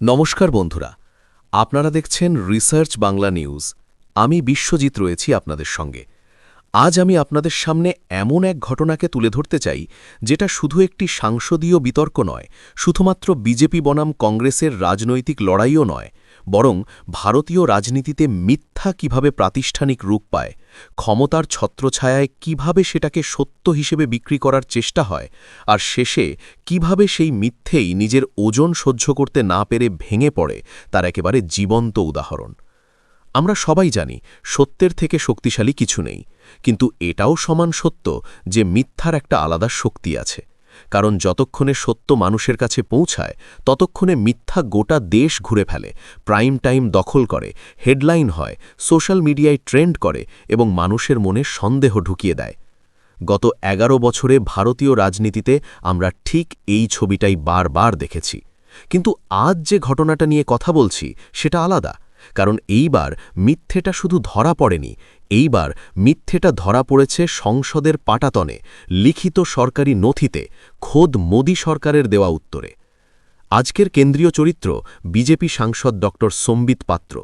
নমস্কার বন্ধুরা, আপনারা দেখছেন রিসার্চ বাংলা নিউজ। আমি বিশ্বজিৎ রয়েছি আপনাদের সঙ্গে। আজ আমি আপনাদের সামনে এমন এক ঘটনাকে তুলে ধরতে চাই, যেটা শুধু একটি সাংসদীয় বিতর্ক নয়, শুধুমাত্র বিজেপি বনাম কংগ্রেসের রাজনৈতিক লড়াইও নয়, বরং ভারতীয় রাজনীতিতে মিথ্যা কিভাবে প্রাতিষ্ঠানিক রূপ পায়, ক্ষমতার ছত্রছায়ায় কিভাবে সেটাকে সত্য হিসেবে বিক্রি করার চেষ্টা হয়, আর শেষে কিভাবে সেই মিথ্যেই নিজের ওজন সহ্য করতে না পেরে ভেঙে পড়ে, তার একেবারে জীবন্ত উদাহরণ। আমরা সবাই জানি সত্যের থেকে শক্তিশালী কিছু নেই, কিন্তু এটাও সমান সত্য যে মিথ্যার একটা আলাদা শক্তি আছে। কারণ যতক্ষণে সত্য মানুষের কাছে পৌঁছায়, ততক্ষণে মিথ্যা গোটা দেশ ঘুরে ফেলে, প্রাইম টাইম দখল করে, হেডলাইন হয়, সোশ্যাল মিডিয়ায় ট্রেন্ড করে এবং মানুষের মনে সন্দেহ ঢুকিয়ে দেয়। গত ১১ বছরে ভারতীয় রাজনীতিতে আমরা ঠিক এই ছবিটাই বারবার দেখেছি। কিন্তু আজ যে ঘটনাটা নিয়ে কথা বলছি সেটা আলাদা, কারণ এইবার মিথ্যেটা শুধু ধরা পড়েনি, এইবার মিথ্যেটা ধরা পড়েছে সংসদের পাটাতনে, লিখিত সরকারি নথিতে, খোদ মোদি সরকারের দেওয়া উত্তরে। আজকের কেন্দ্রীয় চরিত্র বিজেপি সাংসদ ড সম্বিত পাত্র।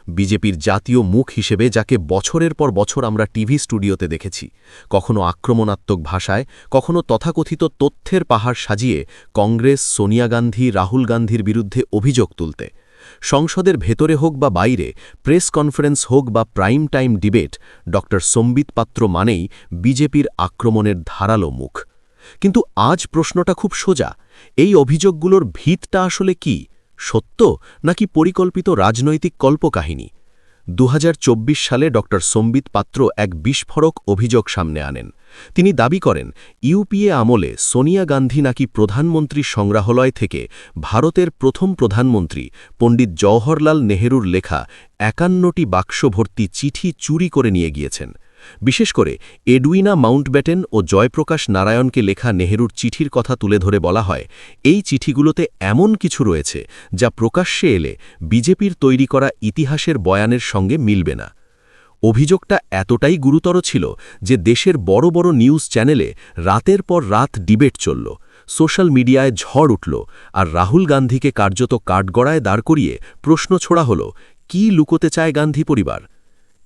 বিজেপির জাতীয় মুখ হিসেবে যাকে বছরের পর বছর আমরা টিভি স্টুডিওতে দেখেছি, কখনো আক্রমণাত্মক ভাষায়, কখনো তথাকথিত তথ্যের পাহাড় সাজিয়ে কংগ্রেস, সোনিয়া গান্ধী, রাহুল গান্ধীর বিরুদ্ধে অভিযোগ তুলতে। সংসদের ভেতরে হোক বা বাইরে, প্রেস কনফারেন্স হোক বা প্রাইম টাইম ডিবেট, ড সম্বিত পাত্র মানেই বিজেপির আক্রমণের ধারালো মুখ। কিন্তু আজ প্রশ্নটা খুব সোজা, এই অভিযোগগুলোর ভিতটা আসলে কি? সত্য নাকি পরিকল্পিত রাজনৈতিক কল্পকাহিনী? ২০২৪ সালে ড সম্বিত পাত্র এক বিস্ফোরক অভিযোগ সামনে আনেন। তিনি দাবি করেন, ইউপিএ আমলে সোনিয়া গান্ধী নাকি প্রধানমন্ত্রী সংগ্রহালয় থেকে ভারতের প্রথম প্রধানমন্ত্রী পণ্ডিত জওহরলাল নেহরুর লেখা ৫১টি বাক্স ভর্তি চিঠি চুরি করে নিয়ে গিয়েছেন। বিশেষ করে এডুইনা মাউন্টব্যাটেন ও জয়প্রকাশ নারায়ণকে লেখা নেহরুর চিঠির কথা তুলে ধরে বলা হয়, এই চিঠিগুলোতে এমন কিছু রয়েছে যা প্রকাশ্যে এলে বিজেপির তৈরি করা ইতিহাসের বয়ানের সঙ্গে মিলবে না। অভিযোগটা এতটাই গুরুতর ছিল যে দেশের বড় বড় নিউজ চ্যানেলে রাতের পর রাত ডিবেট চলল, সোশ্যাল মিডিয়ায় ঝড় উঠল, আর রাহুল গান্ধীকে কার্যত কাঠগড়ায় দাঁড় করিয়ে প্রশ্ন ছোড়া হল, কি লুকোতে চায় গান্ধী পরিবার?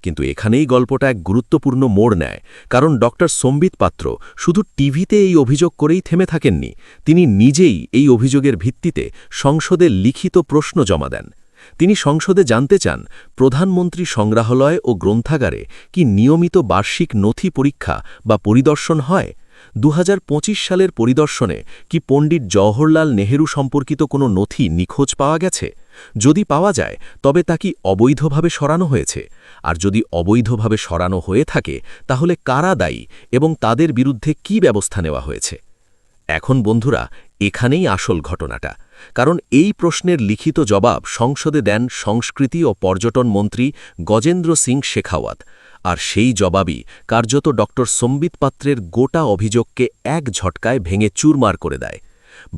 কিন্তু এখানেই গল্পটা এক গুরুত্বপূর্ণ মোড় নেয়, কারণ ড সম্বিত পাত্র শুধু টিভিতে এই অভিযোগ করেই থেমে থাকেননি, তিনি নিজেই এই অভিযোগের ভিত্তিতে সংসদে লিখিত প্রশ্ন জমা দেন। তিনি সংসদে জানতে চান, প্রধানমন্ত্রী সংগ্রহালয় ও গ্রন্থাগারে কি নিয়মিত বার্ষিক নথি পরীক্ষা বা পরিদর্শন হয়? ২০২৫ সালের পরিদর্শনে কি পণ্ডিত জওহরলাল নেহরু সম্পর্কিত কোনো নথি নিখোঁজ পাওয়া গেছে? যদি পাওয়া যায়, তবে তা কি অবৈধভাবে সরানো হয়েছে? আর যদি অবৈধভাবে সরানো হয়ে থাকে, তাহলে কারা দায়ী এবং তাদের বিরুদ্ধে কি ব্যবস্থা নেওয়া হয়েছে? এখন বন্ধুরা, এখানেই আসল ঘটনাটা, কারণ এই প্রশ্নের লিখিত জবাব সংসদে দেন সংস্কৃতি ও পর্যটন মন্ত্রী গজেন্দ্র সিং শেখাওয়াত, আর সেই জবাবই কার্যত ড সম্বিত পাত্রের গোটা অভিযোগকে এক ঝটকায় ভেঙে চুরমার করে দেয়।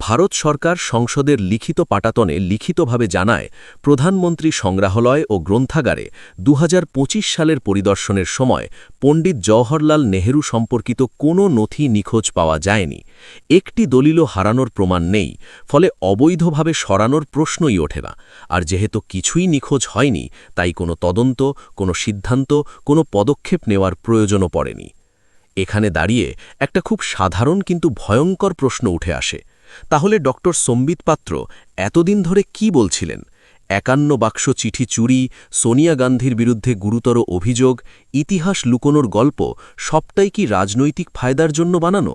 ভারত সরকার সংসদের লিখিত পাটাতনে লিখিতভাবে জানায়, প্রধানমন্ত্রী সংগ্রহালয় ও গ্রন্থাগারে ২০২৫ সালের পরিদর্শনের সময় পণ্ডিত জওহরলাল নেহরু সম্পর্কিত কোনো নথি নিখোঁজ পাওয়া যায়নি, একটি দলিলও হারানোর প্রমাণ নেই, ফলে অবৈধভাবে সরানোর প্রশ্নই ওঠে না। আর যেহেতু কিছুই নিখোঁজ হয়নি, তাই কোনো তদন্ত, কোনো সিদ্ধান্ত, কোনো পদক্ষেপ নেওয়ার প্রয়োজনও পড়েনি। এখানে দাঁড়িয়ে একটা খুব সাধারণ কিন্তু ভয়ঙ্কর প্রশ্ন উঠে আসে, তাহলে ড সম্বিত পাত্র এতদিন ধরে কি বলছিলেন? ৫১ বাক্স চিঠি চুরি, সোনিয়া গান্ধীর বিরুদ্ধে গুরুতর অভিযোগ, ইতিহাস লুকোনোর গল্প, সবটাই কি রাজনৈতিক ফায়দার জন্য বানানো?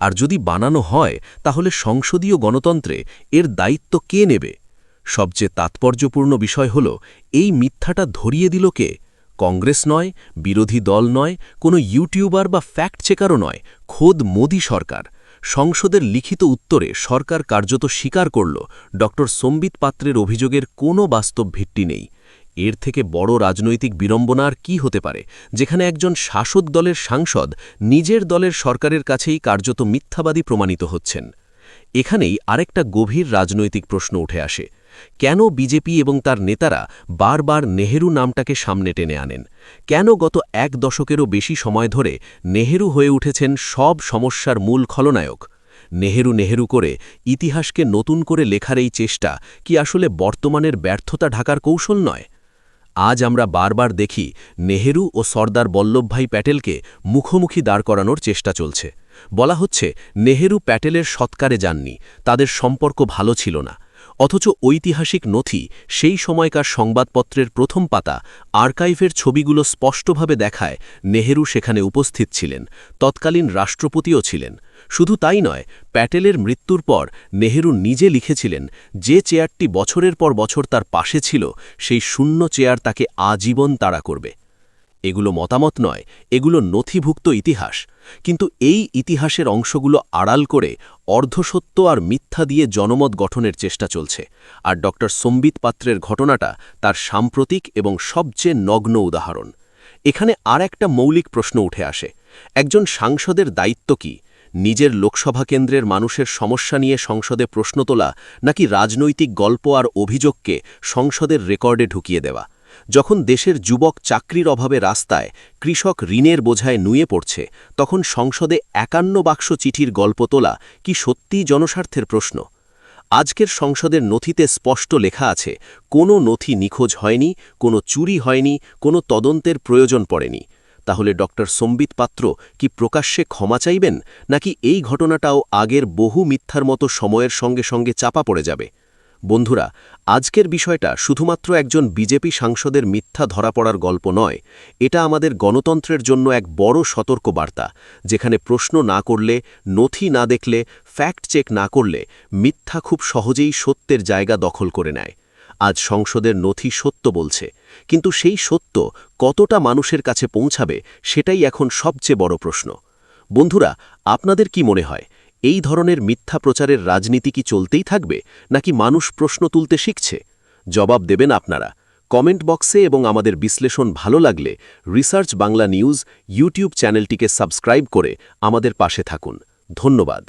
আর যদি বানানো হয়, তাহলে সংসদীয় গণতন্ত্রে এর দায়িত্ব কে নেবে? সবচেয়ে তাৎপর্যপূর্ণ বিষয় হল, এই মিথ্যাটা ধরিয়ে দিল কে? কংগ্রেস নয়, বিরোধী দল নয়, কোনো ইউটিউবার বা ফ্যাক্ট চেকারও নয়, খোদ মোদি সরকার। সংসদের লিখিত উত্তরে সরকার কার্যত স্বীকার করল, ড সম্বিত পাত্রের অভিযোগের কোনো বাস্তব ভিত্তি নেই। এর থেকে বড় রাজনৈতিক বিড়ম্বনা আর কি হতে পারে, যেখানে একজন শাসক দলের সাংসদ নিজের দলের সরকারের কাছেই কার্যত মিথ্যাবাদী প্রমাণিত হচ্ছেন। এখানেই আরেকটা গভীর রাজনৈতিক প্রশ্ন উঠে আসে, কেন বিজেপি এবং তার নেতারা বারবার নেহেরু নামটাকে সামনে টেনে আনেন? কেন গত এক দশকেরও বেশি সময় ধরে নেহেরু হয়ে উঠেছেন সব সমস্যার মূল খলনায়ক? নেহেরু নেহেরু করে ইতিহাসকে নতুন করে লেখার এই চেষ্টা কি আসলে বর্তমানের ব্যর্থতা ঢাকার কৌশল নয়? আজ আমরা বারবার দেখি নেহেরু ও সর্দার বল্লভভাই প্যাটেলকে মুখোমুখি দাঁড় করানোর চেষ্টা চলছে। বলা হচ্ছে নেহেরু প্যাটেলের সৎকারে যাননি, তাদের সম্পর্ক ভালো ছিল না। অথচ ঐতিহাসিক নথি, সেই সময়কার সংবাদপত্রের প্রথম পাতা, আর্কাইভের ছবিগুলো স্পষ্টভাবে দেখায় নেহেরু সেখানে উপস্থিত ছিলেন, তৎকালীন রাষ্ট্রপতিও ছিলেন। শুধু তাই নয়, প্যাটেলের মৃত্যুর পর নেহেরু নিজে লিখেছিলেন যে চেয়ারটি বছরের পর বছর তার পাশে ছিল, সেই শূন্য চেয়ার তাকে আজীবন তাড়া করবে। এগুলো মতামত নয়, এগুলো নথিভুক্ত ইতিহাস। কিন্তু এই ইতিহাসের অংশগুলো আড়াল করে অর্ধসত্য আর মিথ্যা দিয়ে জনমত গঠনের চেষ্টা চলছে। আর ড. সম্বিত পাত্রের ঘটনাটা তার সাম্প্রতিক এবং সবচেয়ে নগ্ন উদাহরণ। এখানে আর একটা মৌলিক প্রশ্ন উঠে আসে, একজন সাংসদের দায়িত্ব কি? নিজের লোকসভা কেন্দ্রের মানুষের সমস্যা নিয়ে সংসদে প্রশ্ন তোলা, নাকি রাজনৈতিক গল্প আর অভিযোগকে সংসদের রেকর্ডে ঢুকিয়ে দেওয়া? যখন দেশের যুবক চাকরির অভাবে রাস্তায়, কৃষক ঋণের বোঝায় নুয়ে পড়ছে, তখন সংসদে ৫১ বাক্স চিঠির গল্প তোলা কি সত্যিই জনস্বার্থের প্রশ্ন? আজকের সংসদের নথিতে স্পষ্ট লেখা আছে, কোনো নথি নিখোঁজ হয়নি, কোনো চুরি হয়নি, কোনো তদন্তের প্রয়োজন পড়েনি। তাহলে ড. সম্বিত পাত্র কি প্রকাশ্যে ক্ষমা চাইবেন, নাকি এই ঘটনাটাও আগের বহু মিথ্যার মতো সময়ের সঙ্গে সঙ্গে চাপা পড়ে যাবে? বন্ধুরা, আজকের বিষয়টা শুধুমাত্র একজন বিজেপি সাংসদের মিথ্যা ধরা পড়ার গল্প নয়, এটা আমাদের গণতন্ত্রের জন্য এক বড় সতর্ক বার্তা, যেখানে প্রশ্ন না করলে, নথি না দেখলে, ফ্যাক্ট চেক না করলে মিথ্যা খুব সহজেই সত্যের জায়গা দখল করে নেয়। আজ সংসদের নথি সত্য বলছে, কিন্তু সেই সত্য কতটা মানুষের কাছে পৌঁছাবে, সেটাই এখন সবচেয়ে বড় প্রশ্ন। বন্ধুরা, আপনাদের কি মনে হয়, এই ধরনের মিথ্যা প্রচারের রাজনীতি কি চলতেই থাকবে, নাকি মানুষ প্রশ্ন তুলতে শিখছে? জবাব দেবেন আপনারা কমেন্ট বক্সে। এবং আমাদের বিশ্লেষণ ভালো লাগলে রিসার্চ বাংলা নিউজ ইউটিউব চ্যানেলটিকে সাবস্ক্রাইব করে আমাদের পাশে থাকুন। ধন্যবাদ।